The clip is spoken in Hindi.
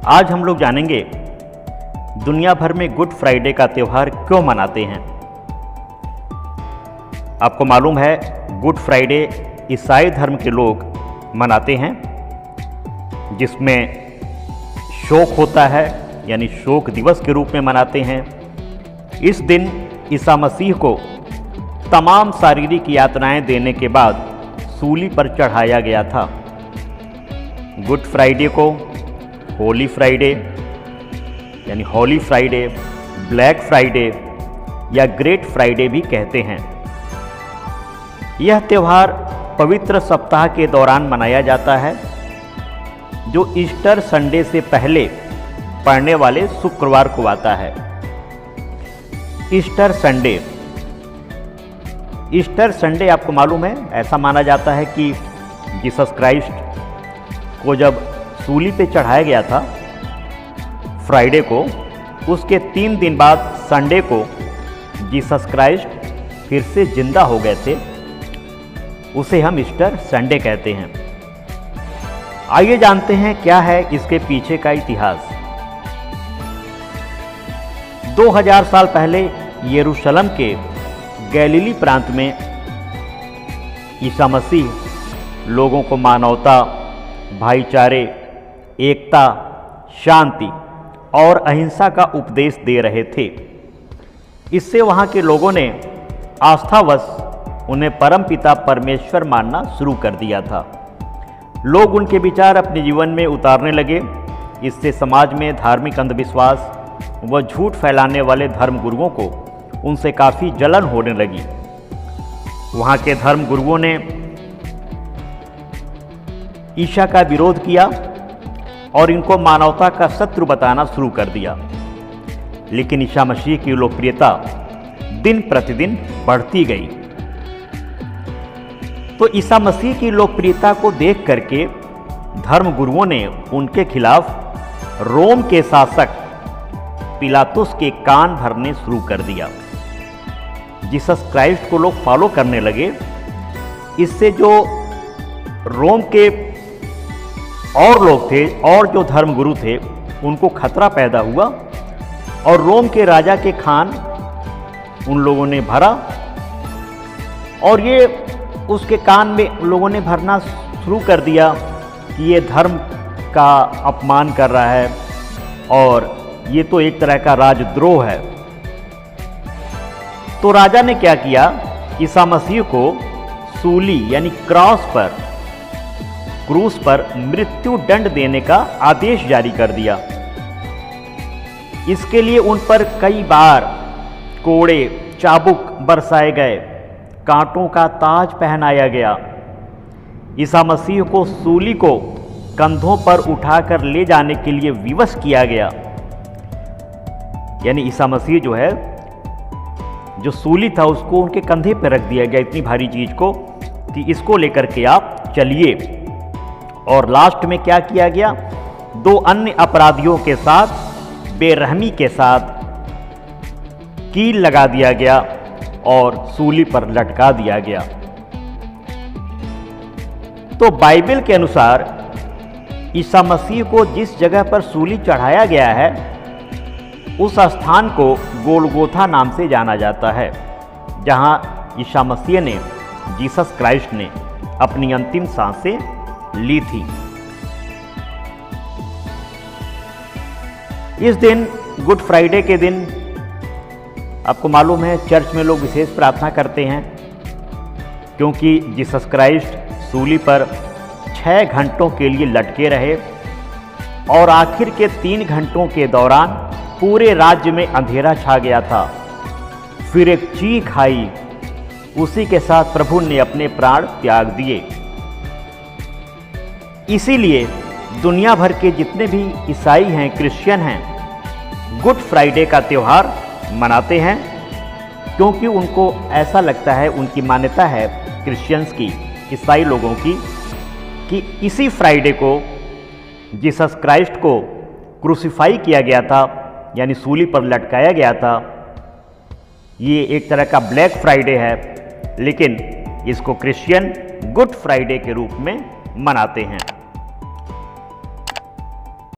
आज हम लोग जानेंगे दुनिया भर में गुड फ्राइडे का त्यौहार क्यों मनाते हैं। आपको मालूम है गुड फ्राइडे ईसाई धर्म के लोग मनाते हैं, जिसमें शोक होता है, यानी शोक दिवस के रूप में मनाते हैं। इस दिन ईसा मसीह को तमाम शारीरिक यातनाएं देने के बाद सूली पर चढ़ाया गया था। गुड फ्राइडे को होली फ्राइडे यानी हॉली फ्राइडे, ब्लैक फ्राइडे या ग्रेट फ्राइडे भी कहते हैं। यह त्यौहार पवित्र सप्ताह के दौरान मनाया जाता है, जो ईस्टर संडे से पहले पड़ने वाले शुक्रवार को आता है। ईस्टर संडे आपको मालूम है, ऐसा माना जाता है कि जीसस क्राइस्ट को जब सूली पे चढ़ाया गया था फ्राइडे को, उसके 3 दिन बाद संडे को जीसस क्राइस्ट फिर से जिंदा हो गए थे। उसे हम ईस्टर संडे कहते हैं। आइए जानते हैं क्या है इसके पीछे का इतिहास। 2000 साल पहले यरूशलेम के गैलीली प्रांत में ईसा मसीह लोगों को मानवता, भाईचारे, एकता, शांति और अहिंसा का उपदेश दे रहे थे। इससे वहाँ के लोगों ने आस्थावश उन्हें परमपिता परमेश्वर मानना शुरू कर दिया था। लोग उनके विचार अपने जीवन में उतारने लगे। इससे समाज में धार्मिक अंधविश्वास व झूठ फैलाने वाले धर्म गुरुओं को उनसे काफ़ी जलन होने लगी। वहाँ के धर्म गुरुओं ने ईसा का विरोध किया और इनको मानवता का शत्रु बताना शुरू कर दिया। लेकिन ईसा मसीह की लोकप्रियता दिन प्रतिदिन बढ़ती गई। तो ईसा मसीह की लोकप्रियता को देख करके धर्म गुरुओं ने उनके खिलाफ रोम के शासक पिलातुस के कान भरने शुरू कर दिया। जीसस क्राइस्ट को लोग फॉलो करने लगे। इससे जो रोम के और लोग थे और जो धर्मगुरु थे, उनको खतरा पैदा हुआ और रोम के राजा के खान उन लोगों ने भरा और ये उसके कान में लोगों ने भरना शुरू कर दिया कि ये धर्म का अपमान कर रहा है और ये तो एक तरह का राजद्रोह है। तो राजा ने क्या किया, ईसा मसीह को सूली यानी क्रूस पर मृत्यु दंड देने का आदेश जारी कर दिया। इसके लिए उन पर कई बार कोड़े, चाबुक बरसाए गए, कांटों का ताज पहनाया गया। ईसा मसीह को सूली को कंधों पर उठाकर ले जाने के लिए विवश किया गया। यानी ईसा मसीह जो सूली था उसको उनके कंधे पर रख दिया गया, इतनी भारी चीज को कि इसको लेकर के आप चलिए। और लास्ट में क्या किया गया, 2 अन्य अपराधियों के साथ बेरहमी के साथ कील लगा दिया गया और सूली पर लटका दिया गया। तो बाइबल के अनुसार ईसा मसीह को जिस जगह पर सूली चढ़ाया गया है, उस स्थान को गोलगोथा नाम से जाना जाता है, जहां ईसा मसीह ने, जीसस क्राइस्ट ने अपनी अंतिम सांसें ली थी। इस दिन गुड फ्राइडे के दिन आपको मालूम है चर्च में लोग विशेष प्रार्थना करते हैं, क्योंकि जीसस क्राइस्ट सूली पर 6 घंटों के लिए लटके रहे और आखिर के 3 घंटों के दौरान पूरे राज्य में अंधेरा छा गया था। फिर एक चीख आई, उसी के साथ प्रभु ने अपने प्राण त्याग दिए। इसीलिए दुनिया भर के जितने भी ईसाई हैं, क्रिश्चियन हैं, गुड फ्राइडे का त्यौहार मनाते हैं, क्योंकि उनको ऐसा लगता है, उनकी मान्यता है क्रिश्चियंस की, ईसाई लोगों की, कि इसी फ्राइडे को जीसस क्राइस्ट को क्रूसिफाई किया गया था, यानी सूली पर लटकाया गया था। ये एक तरह का ब्लैक फ्राइडे है, लेकिन इसको क्रिश्चियन गुड फ्राइडे के रूप में मनाते हैं।